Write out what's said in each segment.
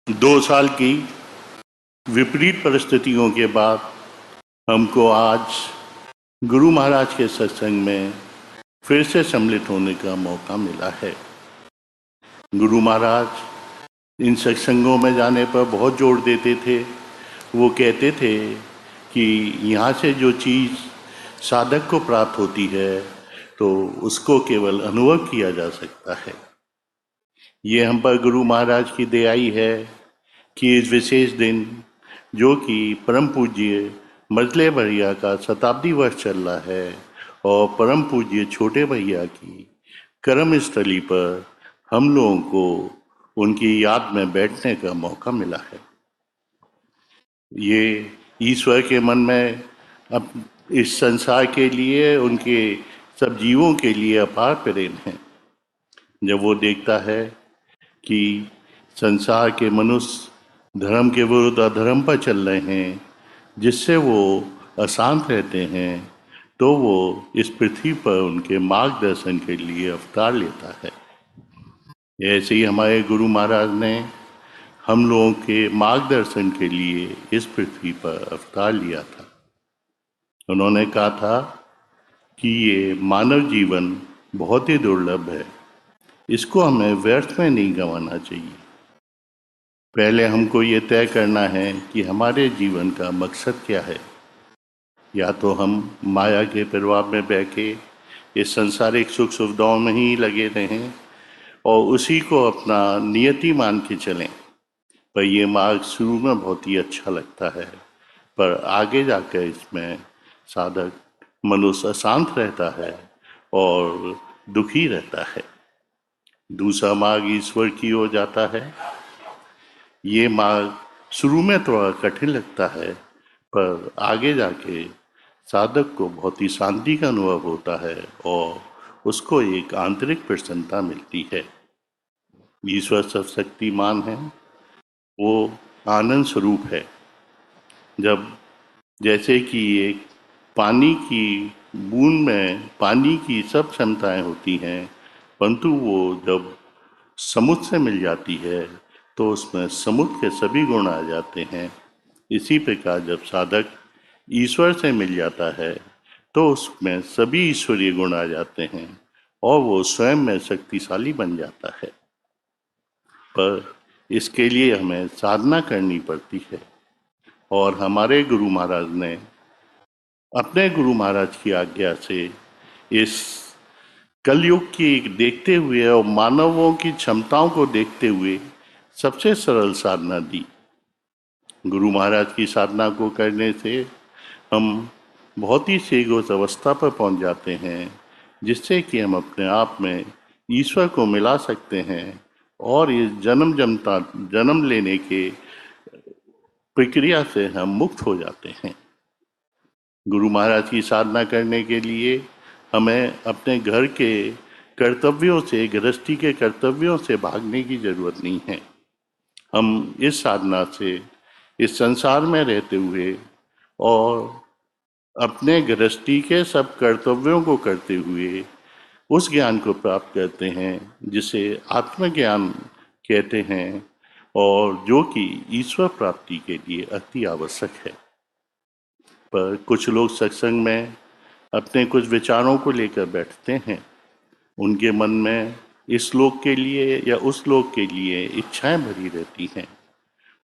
2 साल की विपरीत परिस्थितियों के बाद हमको आज गुरु महाराज के सत्संग में फिर से सम्मिलित होने का मौका मिला है। गुरु महाराज इन सत्संगों में जाने पर बहुत जोर देते थे। वो कहते थे कि यहाँ से जो चीज़ साधक को प्राप्त होती है तो उसको केवल अनुभव किया जा सकता है। ये हम पर गुरु महाराज की दयाई है कि इस विशेष दिन, जो कि परम पूज्य मजले भैया का शताब्दी वर्ष चल रहा है और परम पूज्य छोटे भैया की कर्म स्थली पर हम लोगों को उनकी याद में बैठने का मौका मिला है। ये ईश्वर के मन में अब इस संसार के लिए, उनके सब जीवों के लिए अपार प्रेम है। जब वो देखता है कि संसार के मनुष्य धर्म के विरुद्ध अधर्म पर चल रहे हैं, जिससे वो अशांत रहते हैं, तो वो इस पृथ्वी पर उनके मार्गदर्शन के लिए अवतार लेता है। ऐसे ही हमारे गुरु महाराज ने हम लोगों के मार्गदर्शन के लिए इस पृथ्वी पर अवतार लिया था। उन्होंने कहा था कि ये मानव जीवन बहुत ही दुर्लभ है, इसको हमें व्यर्थ में नहीं गंवाना चाहिए। पहले हमको ये तय करना है कि हमारे जीवन का मकसद क्या है। या तो हम माया के प्रभाव में बह के इस संसारिक सुख सुविधाओं में ही लगे रहें और उसी को अपना नियति मान के चलें। पर ये मार्ग शुरू में बहुत ही अच्छा लगता है, पर आगे जाकर इसमें साधक मनुष्य अशांत रहता है और दुखी रहता है। दूसरा मार्ग ईश्वर की ओर जाता है। ये मार्ग शुरू में थोड़ा कठिन लगता है, पर आगे जाके साधक को बहुत ही शांति का अनुभव होता है और उसको एक आंतरिक प्रसन्नता मिलती है। ईश्वर सर्वशक्तिमान है, वो आनंद स्वरूप है। जब जैसे कि एक पानी की बूंद में पानी की सब क्षमताएं होती हैं, परंतु वो जब समुद्र से मिल जाती है तो उसमें समुद्र के सभी गुण आ जाते हैं। इसी प्रकार जब साधक ईश्वर से मिल जाता है तो उसमें सभी ईश्वरीय गुण आ जाते हैं और वो स्वयं में शक्तिशाली बन जाता है। पर इसके लिए हमें साधना करनी पड़ती है और हमारे गुरु महाराज ने अपने गुरु महाराज की आज्ञा से इस कलयुग की देखते हुए और मानवों की क्षमताओं को देखते हुए सबसे सरल साधना दी। गुरु महाराज की साधना को करने से हम बहुत ही शीघ्र अवस्था पर पहुंच जाते हैं, जिससे कि हम अपने आप में ईश्वर को मिला सकते हैं और इस जन्म लेने के प्रक्रिया से हम मुक्त हो जाते हैं। गुरु महाराज की साधना करने के लिए हमें अपने घर के कर्तव्यों से, गृहस्थी के कर्तव्यों से भागने की जरूरत नहीं है। हम इस साधना से इस संसार में रहते हुए और अपने गृहस्थी के सब कर्तव्यों को करते हुए उस ज्ञान को प्राप्त करते हैं जिसे आत्मज्ञान कहते हैं और जो कि ईश्वर प्राप्ति के लिए अति आवश्यक है। पर कुछ लोग सत्संग में अपने कुछ विचारों को लेकर बैठते हैं। उनके मन में इस लोक के लिए या उस लोक के लिए इच्छाएं भरी रहती हैं।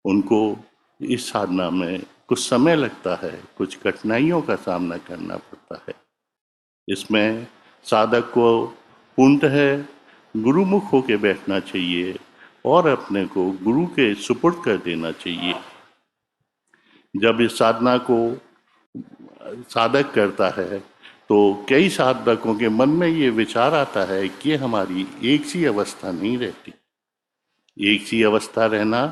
उनको इस साधना में कुछ समय लगता है, कुछ कठिनाइयों का सामना करना पड़ता है। इसमें साधक को पूर्णतः गुरुमुख होकर बैठना चाहिए और अपने को गुरु के सुपुर्द कर देना चाहिए। जब इस साधना को साधक करता है तो कई साधकों के मन में ये विचार आता है कि हमारी एक सी अवस्था नहीं रहती। एक सी अवस्था रहना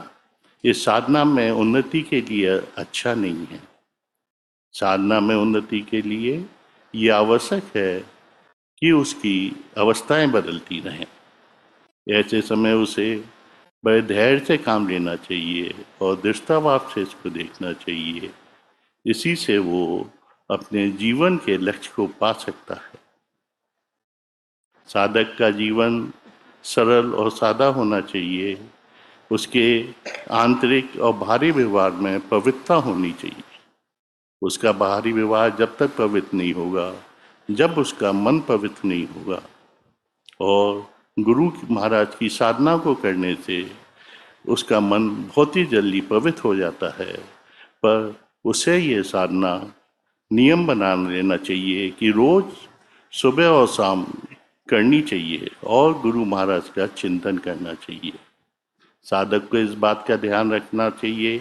इस साधना में उन्नति के लिए अच्छा नहीं है। साधना में उन्नति के लिए ये आवश्यक है कि उसकी अवस्थाएं बदलती रहें। ऐसे समय उसे बड़े धैर्य से काम लेना चाहिए और दृष्टाभाव से इसको देखना चाहिए। इसी से वो अपने जीवन के लक्ष्य को पा सकता है। साधक का जीवन सरल और सादा होना चाहिए, उसके आंतरिक और बाहरी व्यवहार में पवित्रता होनी चाहिए। उसका बाहरी व्यवहार जब तक पवित्र नहीं होगा, जब उसका मन पवित्र नहीं होगा, और गुरु महाराज की साधना को करने से उसका मन बहुत ही जल्दी पवित्र हो जाता है। पर उसे ये साधना नियम बना लेना चाहिए कि रोज सुबह और शाम करनी चाहिए और गुरु महाराज का चिंतन करना चाहिए। साधक को इस बात का ध्यान रखना चाहिए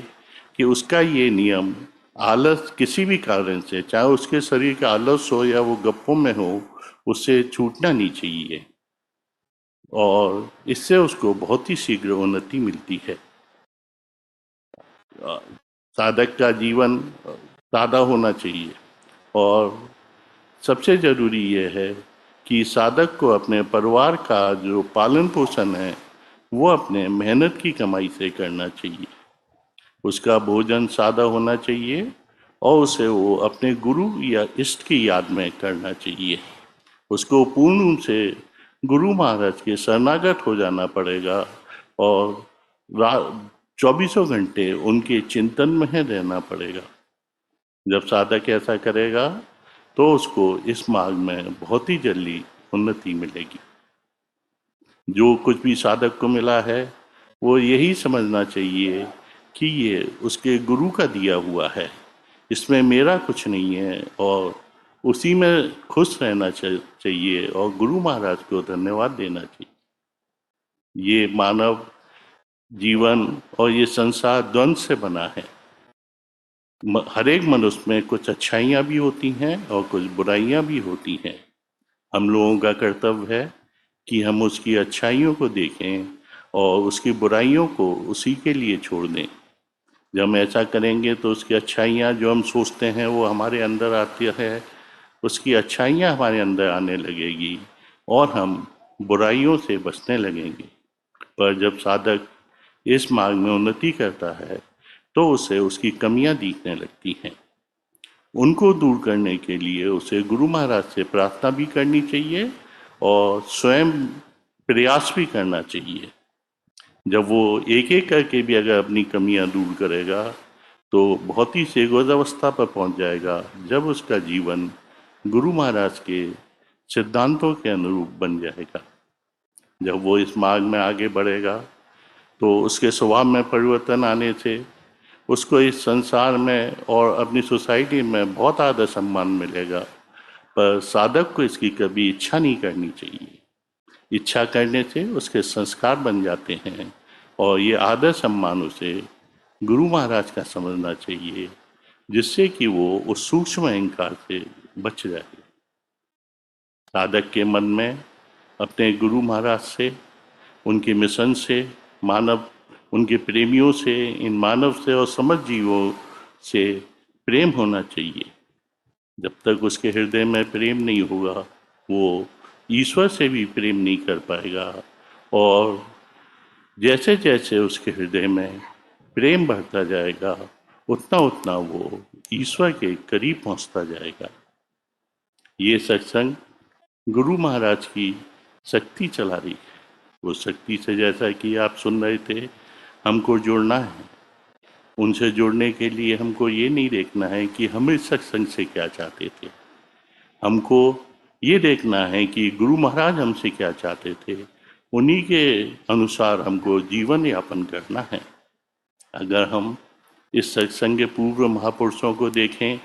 कि उसका ये नियम आलस किसी भी कारण से, चाहे उसके शरीर का आलस हो या वो गप्पों में हो, उससे छूटना नहीं चाहिए और इससे उसको बहुत ही शीघ्र उन्नति मिलती है। साधक का जीवन सादा होना चाहिए और सबसे जरूरी यह है कि साधक को अपने परिवार का जो पालन पोषण है वो अपने मेहनत की कमाई से करना चाहिए। उसका भोजन सादा होना चाहिए और उसे वो अपने गुरु या इष्ट की याद में करना चाहिए। उसको पूर्ण रूप से गुरु महाराज के शरणागत हो जाना पड़ेगा और 24 घंटे उनके चिंतन में रहना पड़ेगा। जब साधक ऐसा करेगा तो उसको इस मार्ग में बहुत ही जल्दी उन्नति मिलेगी। जो कुछ भी साधक को मिला है वो यही समझना चाहिए कि ये उसके गुरु का दिया हुआ है, इसमें मेरा कुछ नहीं है और उसी में खुश रहना चाहिए और गुरु महाराज को धन्यवाद देना चाहिए। ये मानव जीवन और ये संसार द्वंद्व से बना है। हर एक मनुष्य में कुछ अच्छाइयाँ भी होती हैं और कुछ बुराइयाँ भी होती हैं। हम लोगों का कर्तव्य है कि हम उसकी अच्छाइयों को देखें और उसकी बुराइयों को उसी के लिए छोड़ दें। जब हम ऐसा करेंगे तो उसकी अच्छाइयाँ जो हम सोचते हैं वो हमारे अंदर आती है, उसकी अच्छाइयाँ हमारे अंदर आने लगेगी और हम बुराइयों से बचने लगेंगे। पर जब साधक इस मार्ग में उन्नति करता है तो उसे उसकी कमियां दिखने लगती हैं। उनको दूर करने के लिए उसे गुरु महाराज से प्रार्थना भी करनी चाहिए और स्वयं प्रयास भी करना चाहिए। जब वो एक एक करके भी अगर अपनी कमियां दूर करेगा तो बहुत ही सेगोज अवस्था पर पहुंच जाएगा, जब उसका जीवन गुरु महाराज के सिद्धांतों के अनुरूप बन जाएगा। जब वो इस मार्ग में आगे बढ़ेगा तो उसके स्वभाव में परिवर्तन आने से उसको इस संसार में और अपनी सोसाइटी में बहुत आदर सम्मान मिलेगा। पर साधक को इसकी कभी इच्छा नहीं करनी चाहिए। इच्छा करने से उसके संस्कार बन जाते हैं और ये आदर सम्मान उसे गुरु महाराज का समझना चाहिए, जिससे कि वो उस सूक्ष्म अहंकार से बच जाए। साधक के मन में अपने गुरु महाराज से, उनके मिशन से, मानव उनके प्रेमियों से, इन मानव से और समझ जीवों से प्रेम होना चाहिए। जब तक उसके हृदय में प्रेम नहीं होगा वो ईश्वर से भी प्रेम नहीं कर पाएगा और जैसे जैसे उसके हृदय में प्रेम बढ़ता जाएगा उतना उतना वो ईश्वर के करीब पहुंचता जाएगा। ये सत्संग गुरु महाराज की शक्ति चला रही है। वो शक्ति से, जैसा कि आप सुन रहे थे, हमको जुड़ना है। उनसे जुड़ने के लिए हमको ये नहीं देखना है कि हम इस सत्संग से क्या चाहते थे, हमको ये देखना है कि गुरु महाराज हमसे क्या चाहते थे। उन्हीं के अनुसार हमको जीवन यापन करना है। अगर हम इस सत्संग के पूर्व महापुरुषों को देखें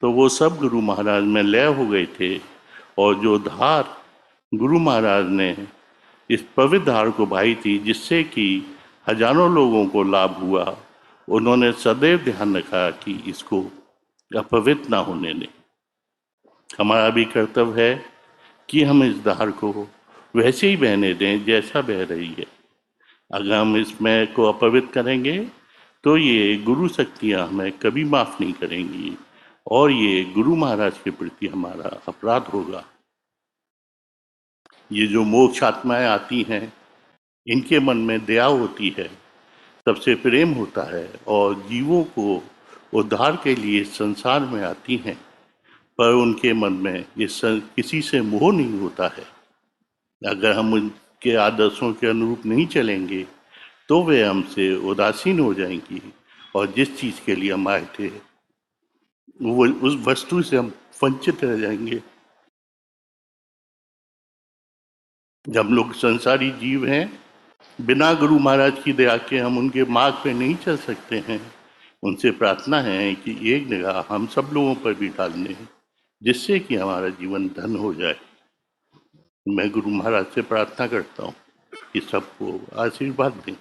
तो वो सब गुरु महाराज में लय हो गए थे और जो धार गुरु महाराज ने इस पवित्र धार को बहाई थी जिससे कि हजारों लोगों को लाभ हुआ, उन्होंने सदैव ध्यान रखा कि इसको अपवित्र ना होने दें। हमारा भी कर्तव्य है कि हम इस धार को वैसे ही बहने दें जैसा बह रही है। अगर हम इसमें को अपवित्र करेंगे तो ये गुरु शक्तियाँ हमें कभी माफ़ नहीं करेंगी और ये गुरु महाराज के प्रति हमारा अपराध होगा। ये जो मोक्ष आत्माएं आती हैं, इनके मन में दया होती है, सबसे प्रेम होता है और जीवों को उद्धार के लिए संसार में आती हैं, पर उनके मन में ये किसी से मोह नहीं होता है। अगर हम उनके आदर्शों के अनुरूप नहीं चलेंगे तो वे हमसे उदासीन हो जाएंगी और जिस चीज के लिए हम आए थे वो उस वस्तु से हम वंचित रह जाएंगे। हम लोग संसारी जीव हैं, बिना गुरु महाराज की दया के हम उनके मार्ग पे नहीं चल सकते हैं। उनसे प्रार्थना है कि एक निगाह हम सब लोगों पर भी डाल दें, जिससे कि हमारा जीवन धन हो जाए। मैं गुरु महाराज से प्रार्थना करता हूँ कि सबको आशीर्वाद दें।